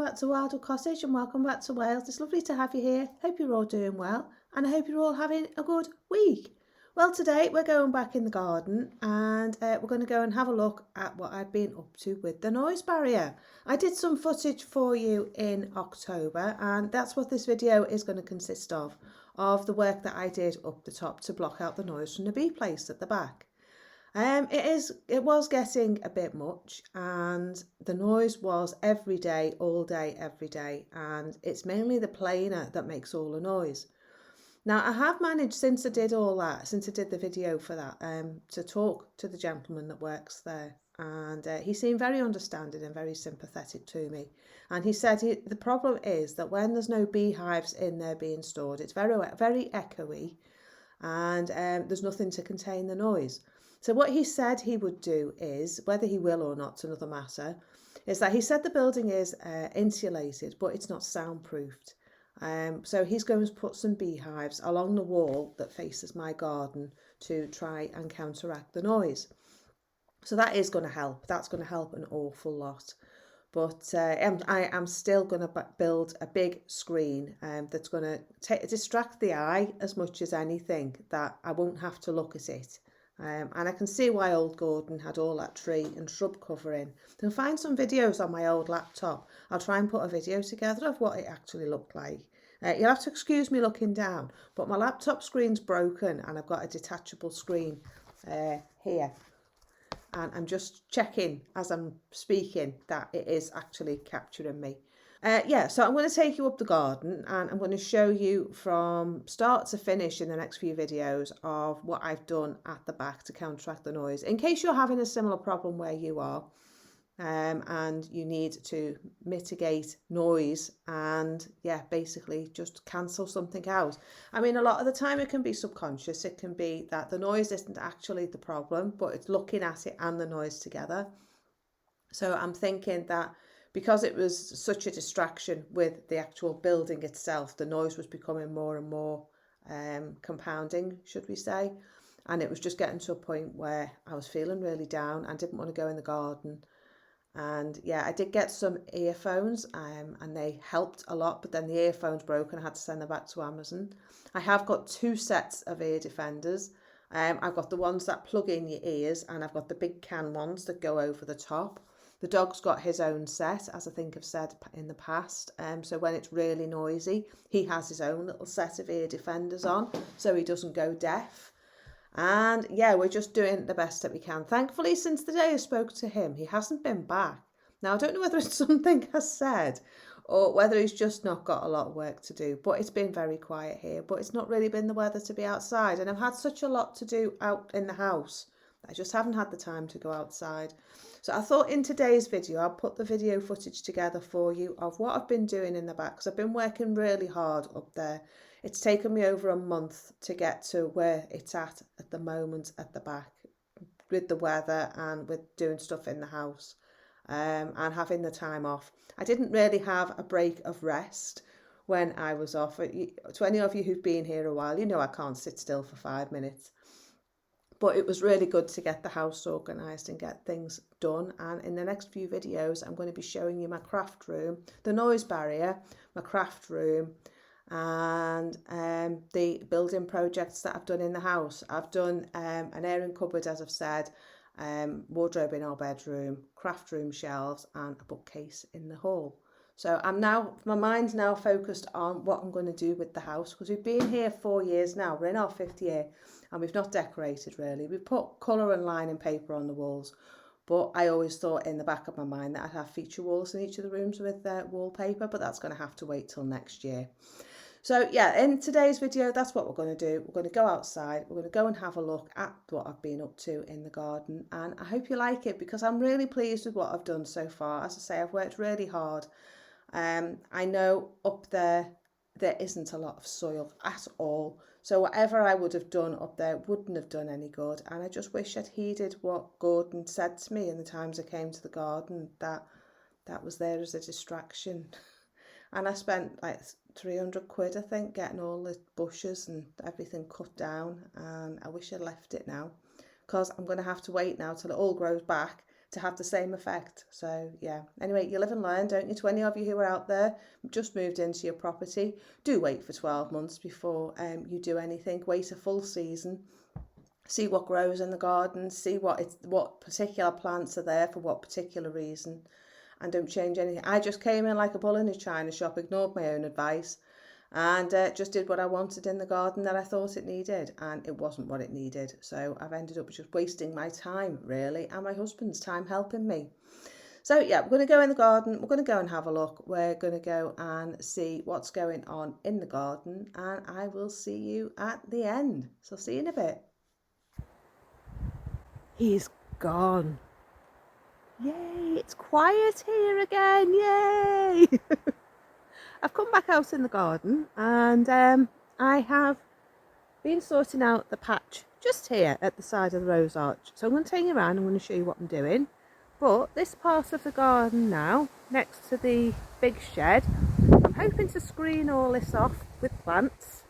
back to Wildwood Cottage and welcome back to Wales. It's lovely to have you here. Hope you're all doing well and I hope you're all having a good week. Well, today we're going back in the garden and we're going to go and have a look at what I've been up to with the noise barrier. I did some footage for you in October and that's what this video is going to consist of the work that I did up the top to block out the noise from the bee place at the back. It was getting a bit much and the noise was every day, all day, every day, and it's mainly the planer that makes all the noise. Now I have managed since I did the video for that, to talk to the gentleman that works there, and he seemed very understanding and very sympathetic to me, and he said the problem is that when there's no beehives in there being stored, it's very, very echoey and there's nothing to contain the noise. So what he said he would do is, whether he will or not, another matter, is that he said the building is insulated, but it's not soundproofed. So he's going to put some beehives along the wall that faces my garden to try and counteract the noise. So that is going to help. That's going to help an awful lot. But I am still going to build a big screen that's going to distract the eye as much as anything, that I won't have to look at it. And I can see why old Gordon had all that tree and shrub cover in. You'll find some videos on my old laptop. I'll try and put a video together of what it actually looked like. You'll have to excuse me looking down, but my laptop screen's broken and I've got a detachable screen here. And I'm just checking as I'm speaking that it is actually capturing me. So I'm going to take you up the garden and I'm going to show you from start to finish in the next few videos of what I've done at the back to counteract the noise, in case you're having a similar problem where you are, and you need to mitigate noise and basically just cancel something out. I mean, a lot of the time it can be subconscious. It can be that the noise isn't actually the problem, but it's looking at it and the noise together. So I'm thinking that because it was such a distraction with the actual building itself, the noise was becoming more and more compounding, should we say. And it was just getting to a point where I was feeling really down and didn't want to go in the garden. And I did get some earphones and they helped a lot, but then the earphones broke and I had to send them back to Amazon. I have got 2 sets of ear defenders. I've got the ones that plug in your ears and I've got the big can ones that go over the top. The dog's got his own set, as I think I've said in the past. So when it's really noisy, he has his own little set of ear defenders on, so he doesn't go deaf. And we're just doing the best that we can. Thankfully, since the day I spoke to him, he hasn't been back. Now, I don't know whether it's something I said or whether he's just not got a lot of work to do, but it's been very quiet here. But it's not really been the weather to be outside, and I've had such a lot to do out in the house. I just haven't had the time to go outside. So I thought in today's video, I'll put the video footage together for you of what I've been doing in the back, because I've been working really hard up there. It's taken me over a month to get to where it's at the moment at the back, with the weather and with doing stuff in the house, and having the time off. I didn't really have a break of rest when I was off. To any of you who've been here a while, you know I can't sit still for 5 minutes. But it was really good to get the house organised and get things done. And in the next few videos, I'm going to be showing you my craft room, the noise barrier, my craft room, and the building projects that I've done in the house. I've done an airing cupboard, as I've said, wardrobe in our bedroom, craft room shelves, and a bookcase in the hall. So my mind's now focused on what I'm going to do with the house, because we've been here 4 years now. We're in our 5th year and we've not decorated really. We've put colour and lining paper on the walls, but I always thought in the back of my mind that I'd have feature walls in each of the rooms with wallpaper, but that's going to have to wait till next year. So in today's video, that's what we're going to do. We're going to go outside. We're going to go and have a look at what I've been up to in the garden. And I hope you like it, because I'm really pleased with what I've done so far. As I say, I've worked really hard. I know up there isn't a lot of soil at all. So whatever I would have done up there wouldn't have done any good. And I just wish I'd heeded what Gordon said to me in the times I came to the garden, that was there as a distraction. And I spent like 300 quid, I think, getting all the bushes and everything cut down. And I wish I'd left it now, because I'm going to have to wait now till it all grows back to have the same effect. So yeah, anyway, you live and learn, don't you? To any of you who are out there, just moved into your property, do wait for 12 months before you do anything. Wait a full season, see what grows in the garden, see what particular plants are there for what particular reason, and don't change anything. I just came in like a bull in a china shop, ignored my own advice, and just did what I wanted in the garden that I thought it needed, and it wasn't what it needed. So I've ended up just wasting my time, really, and my husband's time helping me. So yeah, we're going to go in the garden, we're going to go and have a look, we're going to go and see what's going on in the garden, and I will see you at the end. So see you in a bit. He's gone. Yay, it's quiet here again, yay! I've come back out in the garden, and I have been sorting out the patch just here at the side of the rose arch. So I'm going to take you around, I'm going to show you what I'm doing. But this part of the garden now, next to the big shed, I'm hoping to screen all this off with plants,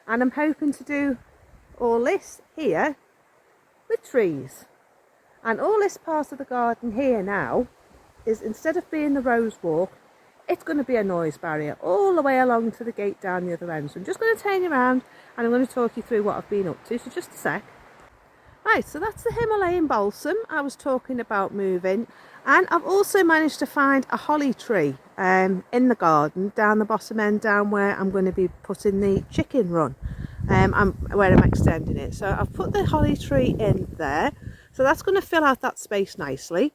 and I'm hoping to do all this here with trees. And all this part of the garden here now is, instead of being the rose walk, it's going to be a noise barrier all the way along to the gate down the other end. So I'm just going to turn you around and I'm going to talk you through what I've been up to. So just a sec. Right, so that's the Himalayan balsam I was talking about moving. And I've also managed to find a holly tree in the garden, down the bottom end, down where I'm going to be putting the chicken run, where I'm extending it. So I've put the holly tree in there. So that's going to fill out that space nicely.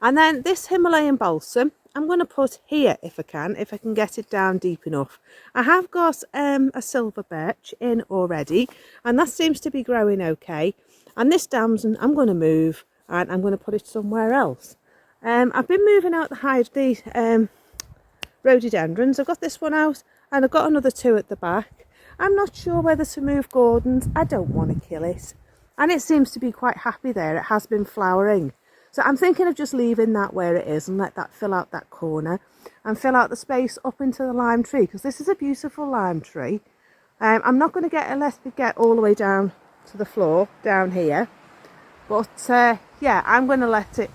And then this Himalayan balsam, I'm going to put here if I can get it down deep enough. I have got a silver birch in already, and that seems to be growing okay. And this damson I'm going to move, and I'm going to put it somewhere else. I've been moving out the rhododendrons. I've got this one out, and I've got another two at the back. I'm not sure whether to move Gordon's. I don't want to kill it. And it seems to be quite happy there. It has been flowering. So I'm thinking of just leaving that where it is and let that fill out that corner and fill out the space up into the lime tree, because this is a beautiful lime tree. I'm not going to let it get all the way down to the floor down here. But yeah, I'm going to let it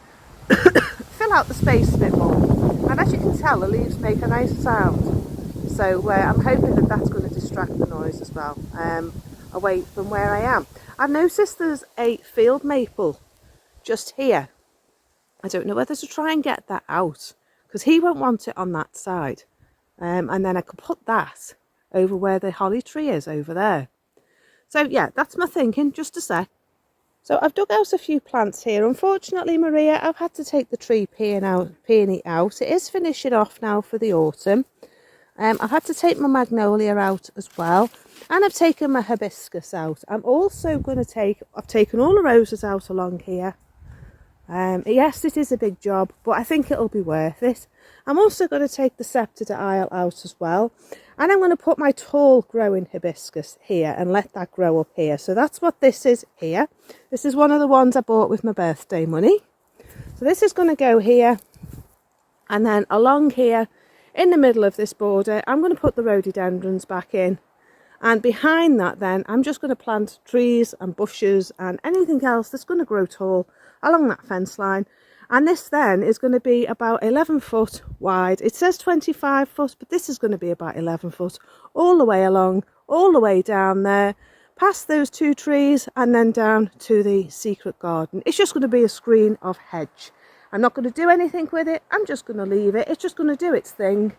fill out the space a bit more. And as you can tell, the leaves make a nice sound. So I'm hoping that that's going to distract the noise as well, away from where I am. I've noticed there's a field maple just here. I don't know whether to try and get that out, because he won't want it on that side. And then I could put that over where the holly tree is over there. So yeah, that's my thinking. Just a sec. So I've dug out a few plants here. Unfortunately, Maria, I've had to take the tree peony out. It is finishing off now for the autumn. I've had to take my magnolia out as well, and I've taken my hibiscus out. I'm also going to I've taken all the roses out along here. Yes, it is a big job, but I think it'll be worth it. I'm also going to take the scepter dial out as well, and I'm going to put my tall growing hibiscus here and let that grow up here. So that's what this is here. This is one of the ones I bought with my birthday money. So this is going to go here, and then along here in the middle of this border I'm going to put the rhododendrons back in, and behind that then I'm just going to plant trees and bushes and anything else that's going to grow tall along that fence line. And this then is going to be about 11 foot wide. It says 25 foot, but this is going to be about 11 foot all the way along, all the way down there, past those two trees, and then down to the secret garden. It's just going to be a screen of hedge. I'm not going to do anything with it. I'm just going to leave it. It's just going to do its thing.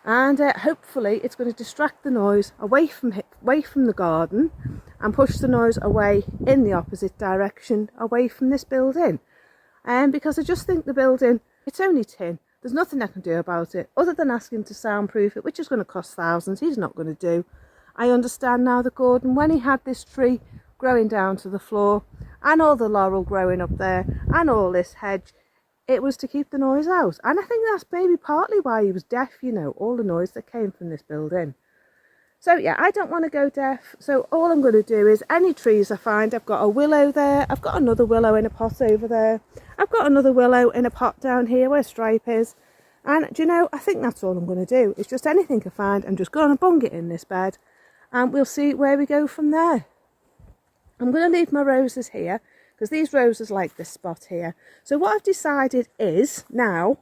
And hopefully it's going to distract the noise away from the garden and push the noise away in the opposite direction, away from this building. Because I just think the building, it's only tin. There's nothing I can do about it other than ask him to soundproof it, which is going to cost thousands. He's not going to do. I understand now that Gordon, when he had this tree growing down to the floor and all the laurel growing up there and all this hedge, it was to keep the noise out. And I think that's maybe partly why he was deaf, you know, all the noise that came from this building. So yeah, I don't want to go deaf. So all I'm going to do is any trees I find, I've got a willow there, I've got another willow in a pot over there, I've got another willow in a pot down here where Stripe is. And do you know, I think that's all I'm going to do. It's just anything I find, I'm just going to bung it in this bed, and we'll see where we go from there. I'm going to leave my roses here because these roses like this spot here. So what I've decided is now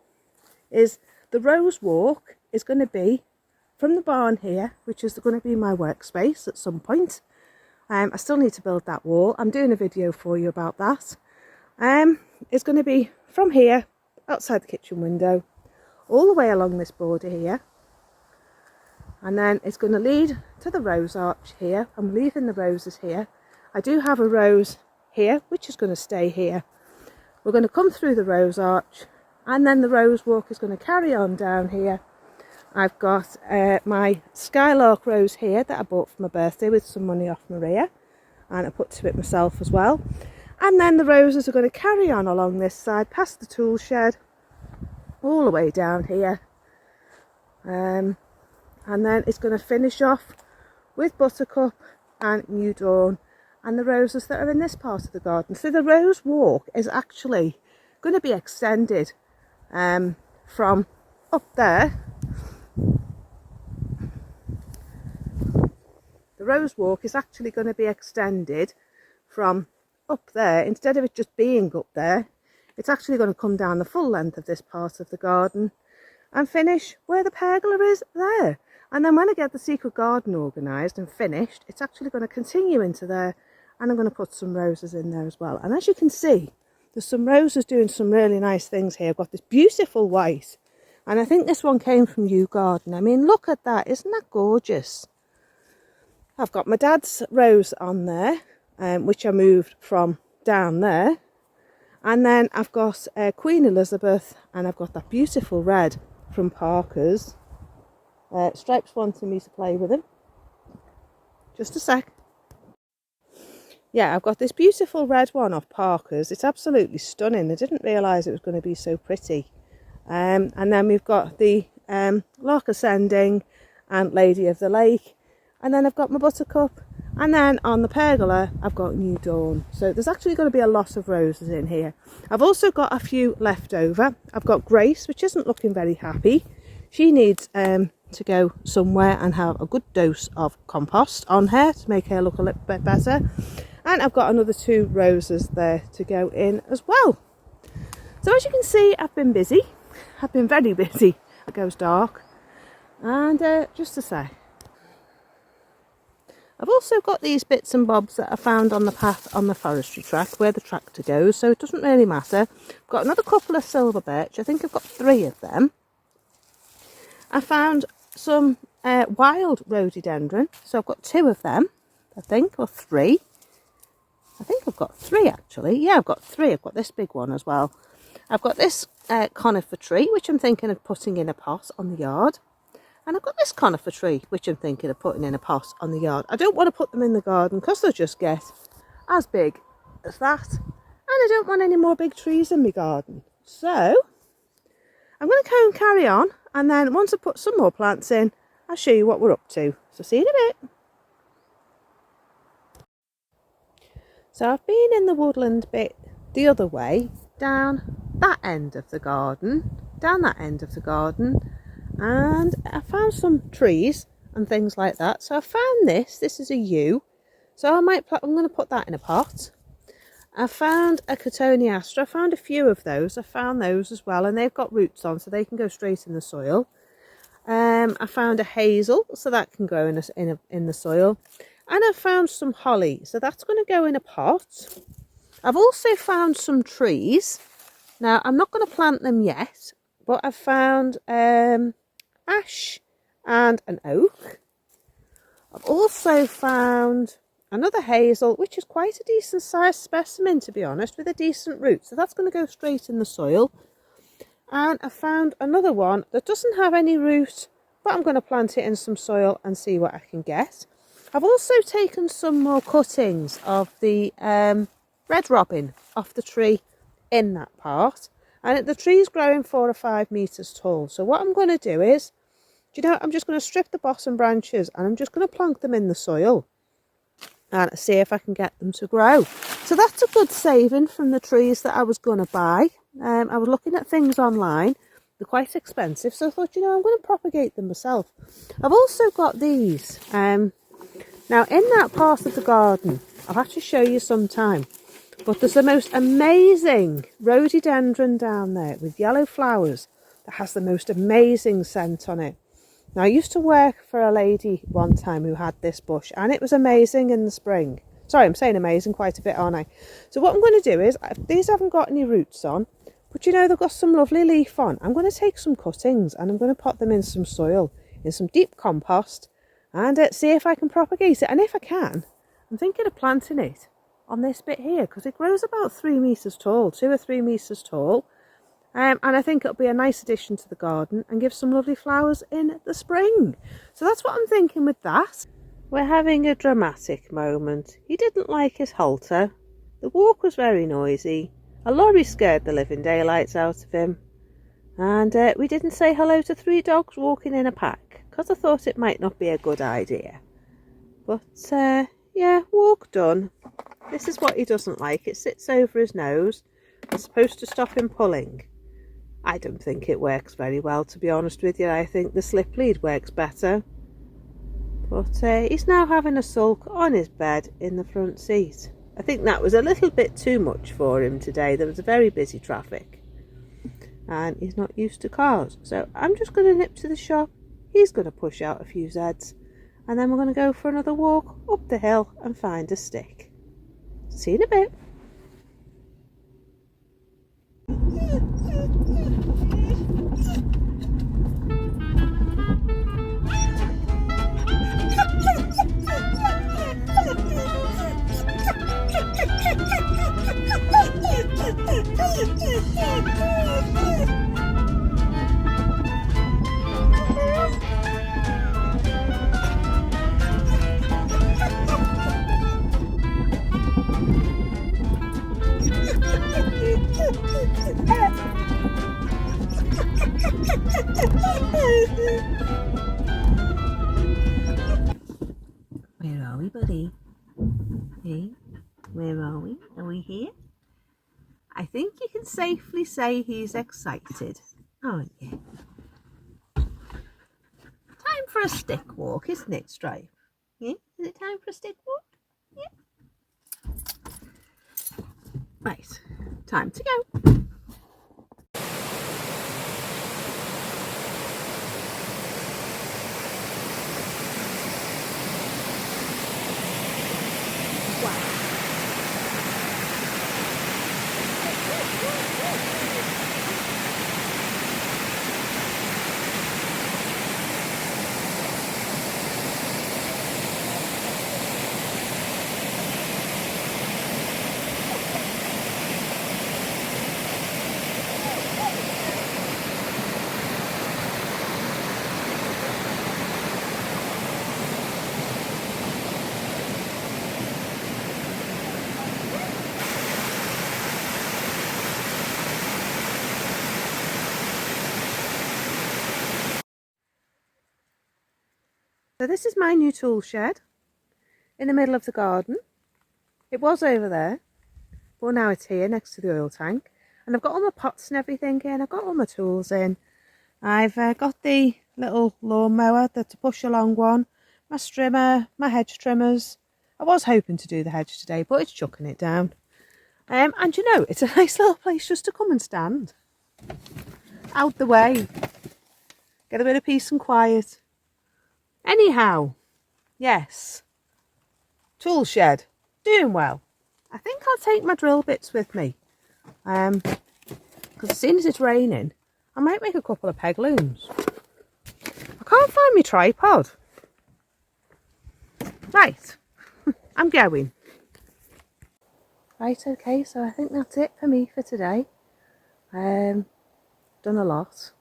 is the rose walk is going to be from the barn here, which is going to be my workspace at some point. I still need to build that wall. I'm doing a video for you about that. It's going to be from here, outside the kitchen window, all the way along this border here. And then it's going to lead to the rose arch here. I'm leaving the roses here. I do have a rose here, which is going to stay here. We're going to come through the rose arch, and then the rose walk is going to carry on down here. I've got my skylark rose here that I bought for my birthday with some money off Maria, and I put to it myself as well. And then the roses are going to carry on along this side, past the tool shed, all the way down here. And then it's going to finish off with Buttercup and New Dawn and the roses that are in this part of the garden. So the rose walk is actually going to be extended from up there. The rose walk is actually going to be extended from up there. Instead of it just being up there, it's actually going to come down the full length of this part of the garden and finish where the pergola is there. And then when I get the secret garden organised and finished, it's actually going to continue into there, and I'm going to put some roses in there as well. And as you can see, there's some roses doing some really nice things here. I've got this beautiful white, and I think this one came from Yew Garden. I mean, look at that. Isn't that gorgeous? I've got my dad's rose on there, which I moved from down there. And then I've got Queen Elizabeth, and I've got that beautiful red from Parker's. Stripes wanted me to play with him. Just a sec. Yeah, I've got this beautiful red one off Parker's. It's absolutely stunning. I didn't realise it was going to be so pretty. And then we've got the Lark Ascending and Lady of the Lake. And then I've got my Buttercup. And then on the pergola, I've got New Dawn. So there's actually going to be a lot of roses in here. I've also got a few left over. I've got Grace, which isn't looking very happy. She needs to go somewhere and have a good dose of compost on her to make her look a little bit better. And I've got another 2 roses there to go in as well. So as you can see, I've been busy. I've been very busy. It goes dark. And just to say, I've also got these bits and bobs that I found on the path on the forestry track where the tractor goes, so it doesn't really matter. I've got another couple of silver birch. I think I've got 3 of them. I found some wild rhododendron, so I've got 2 of them, I think, or 3. I think I've got 3 actually. Yeah, I've got 3. I've got this big one as well. I've got this conifer tree, which I'm thinking of putting in a pot on the yard. And I've got this conifer tree, which I'm thinking of putting in a pot on the yard. I don't want to put them in the garden because they'll just get as big as that. And I don't want any more big trees in my garden. So I'm going to go and carry on. And then once I put some more plants in, I'll show you what we're up to. So see you in a bit. So I've been in the woodland bit the other way, down that end of the garden, and I found some trees and things like that. So I found this is a yew, so I'm going to put that in a pot. I found a Cotoneaster. I found a few of those. I found those as well, and they've got roots on, so they can go straight in the soil. I found a hazel, so that can grow in the soil. And I found some holly, so that's going to go in a pot. I've also found some trees. Now, I'm not going to plant them yet, but I've found ash and an oak. I've also found another hazel, which is quite a decent sized specimen, to be honest, with a decent root. So that's going to go straight in the soil. And I found another one that doesn't have any root, but I'm going to plant it in some soil and see what I can get. I've also taken some more cuttings of the red robin off the tree in that part. And the tree's growing 4 or 5 metres tall. So what I'm going to do is, I'm just going to strip the bottom branches and I'm just going to plonk them in the soil and see if I can get them to grow. So that's a good saving from the trees that I was going to buy. I was looking at things online. They're quite expensive, so I thought, I'm going to propagate them myself. I've also got these. Now, in that part of the garden, I'll have to show you sometime, But there's the most amazing rhododendron down there with yellow flowers that has the most amazing scent on it. Now, I used to work for a lady one time who had this bush, and it was amazing in the spring. Sorry, I'm saying amazing quite a bit, aren't I? So what I'm going to do is, these haven't got any roots on, but you know, they've got some lovely leaf on. I'm going to take some cuttings and I'm going to pot them in some soil, in some deep compost, and see if I can propagate it. And if I can, I'm thinking of planting it on this bit here, because it grows about 3 metres tall, 2 or 3 metres tall. And I think it'll be a nice addition to the garden and give some lovely flowers in the spring. So that's what I'm thinking with that. We're having a dramatic moment. He didn't like his halter. The walk was very noisy. A lorry scared the living daylights out of him. And we didn't say hello to 3 dogs walking in a pack, because I thought it might not be a good idea. But yeah, walk done. This is what he doesn't like. It sits over his nose. It's supposed to stop him pulling. I don't think it works very well, to be honest with you. I think the slip lead works better. But he's now having a sulk on his bed in the front seat. I think that was a little bit too much for him today. There was a very busy traffic. And he's not used to cars. So I'm just going to nip to the shop. He's going to push out a few Zeds. And then we're going to go for another walk up the hill and find a stick. See you in a bit. Where are we, buddy? Hey, where are we? Are we here? I think you can safely say he's excited, aren't you? Time for a stick walk, isn't it, Stripe? Yeah? Is it time for a stick walk? Yeah. Right, time to go. So this is my new tool shed in the middle of the garden. It was over there, but now it's here next to the oil tank. And I've got all my pots and everything in. I've got all my tools in. I've got the little lawnmower, the push along one, my strimmer, my hedge trimmers. I was hoping to do the hedge today, but it's chucking it down. And you know, it's a nice little place just to come and stand. Out the way. Get a bit of peace and quiet. Anyhow, yes, tool shed, doing well. I think I'll take my drill bits with me, because as soon as it's raining, I might make a couple of peg looms. I can't find my tripod. Right, I'm going. Right, okay, so I think that's it for me for today. Done a lot.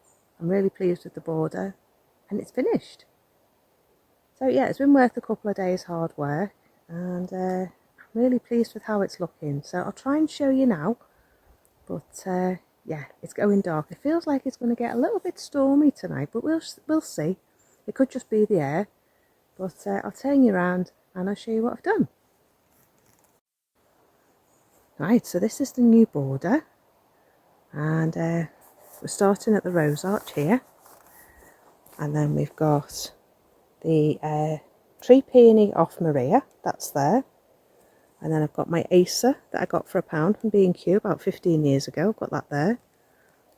I'm really pleased with the border, and it's finished. So yeah, it's been worth a couple of days hard work, and I'm really pleased with how it's looking. So I'll try and show you now, but yeah, it's going dark. It feels like it's going to get a little bit stormy tonight, but we'll see. It could just be the air, but I'll turn you around and I'll show you what I've done. Right, so this is the new border, and we're starting at the rose arch here, and then we've got the tree peony off Maria, that's there, And then I've got my Acer that I got for £1 from B&Q about 15 years ago. I've got that there.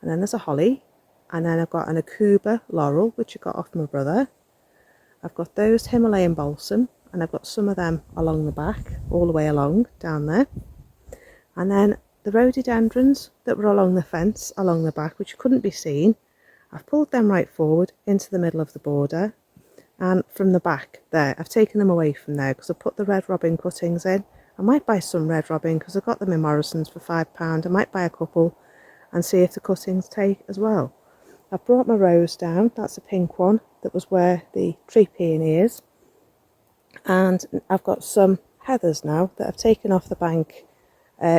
And then there's a holly. And then I've got an Akuba laurel, which I got off my brother. I've got those Himalayan balsam, and I've got some of them along the back, all the way along down there. And then the rhododendrons that were along the fence along the back, which couldn't be seen, I've pulled them right forward into the middle of the border. And from the back there, I've taken them away from there because I put the red robin cuttings in. I might buy some red robin because I got them in Morrison's for £5. I might buy a couple and see if the cuttings take as well. I've brought my rose down. That's a pink one that was where the tree peony is. And I've got some heathers now that I've taken off the bank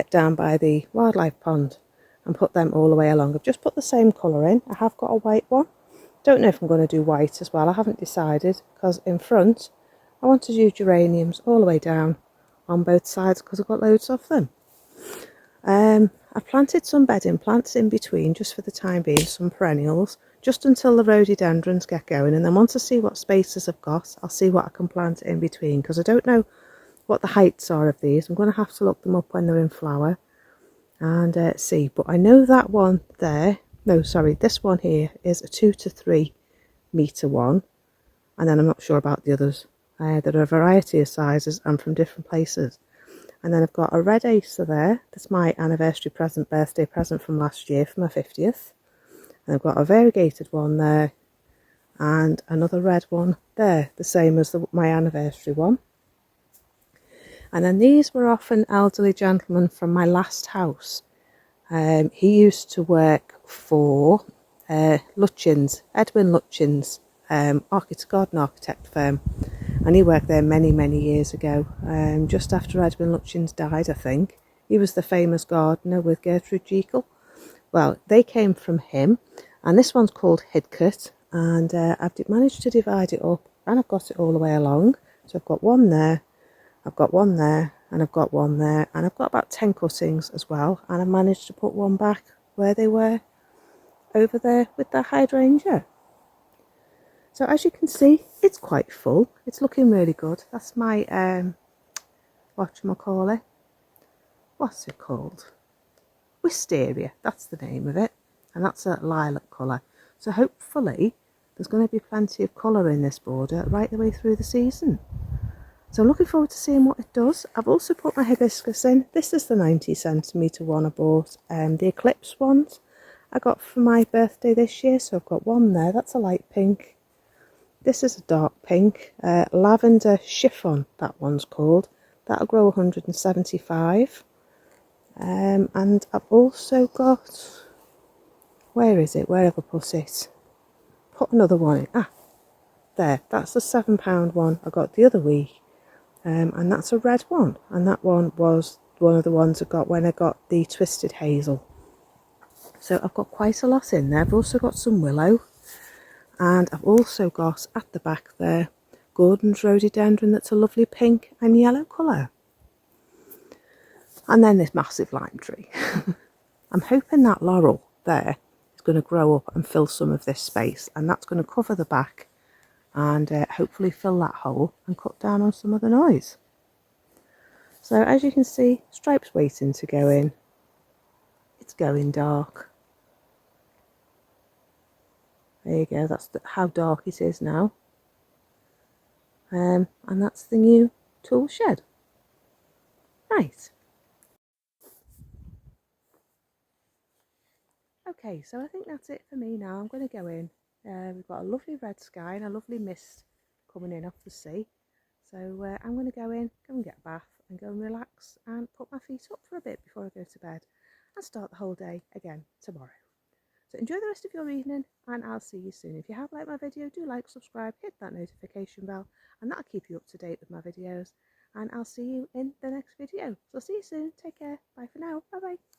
down by the wildlife pond and put them all the way along. I've just put the same colour in. I have got a white one. Don't know if I'm going to do white as well. I haven't decided because in front I want to do geraniums all the way down on both sides because I've got loads of them. I've planted some bedding plants in between just for the time being, some perennials, just until the rhododendrons get going, and then once I see what spaces I've got, I'll see what I can plant in between because I don't know what the heights are of these. I'm going to have to look them up when they're in flower and see, but I know that one there, no sorry, this one here is a 2 to 3 metre one, and then I'm not sure about the others. There are a variety of sizes and from different places. And then I've got a red Acer there. That's my anniversary present, birthday present from last year for my 50th. And I've got a variegated one there and another red one there, the same as my anniversary one. And then these were off an elderly gentleman from my last house. He used to work for Lutchins, Edwin Lutchins, garden architect firm. And he worked there many, many years ago, just after Edwin Lutchins died, I think. He was the famous gardener with Gertrude Jekyll. Well, they came from him, and this one's called Hidcote, and I've managed to divide it up, and I've got it all the way along. So I've got one there, I've got one there, and I've got one there, and I've got about 10 cuttings as well, and I've managed to put one back where they were over there with the hydrangea. So as you can see, it's quite full. It's looking really good. That's my, whatchamacallit? What's it called? Wisteria, that's the name of it. And that's a lilac colour. So hopefully there's going to be plenty of colour in this border right the way through the season. So I'm looking forward to seeing what it does. I've also put my hibiscus in. This is the 90cm one I bought. The Eclipse ones I got for my birthday this year. So I've got one there. That's a light pink. This is a dark pink, lavender chiffon, that one's called. That'll grow 175. And I've also got, where is it? Where have I put it? Put another one in. Ah, there. That's the £7 one I got the other week. And that's a red one. And that one was one of the ones I got when I got the twisted hazel. So I've got quite a lot in there. I've also got some willow. And I've also got at the back there Gordon's rhododendron that's a lovely pink and yellow colour. And then this massive lime tree. I'm hoping that laurel there is going to grow up and fill some of this space, and that's going to cover the back and hopefully fill that hole and cut down on some of the noise. So as you can see, Stripe's waiting to go in. It's going dark. There you go, that's how dark it is now. And that's the new tool shed. Right. Okay, so I think that's it for me now. I'm going to go in. We've got a lovely red sky and a lovely mist coming in off the sea. So I'm going to go in, go and get a bath and go and relax and put my feet up for a bit before I go to bed and start the whole day again tomorrow. So enjoy the rest of your evening and I'll see you soon. If you have liked my video, do like, subscribe, hit that notification bell and that'll keep you up to date with my videos. And I'll see you in the next video. So see you soon. Take care. Bye for now. Bye bye.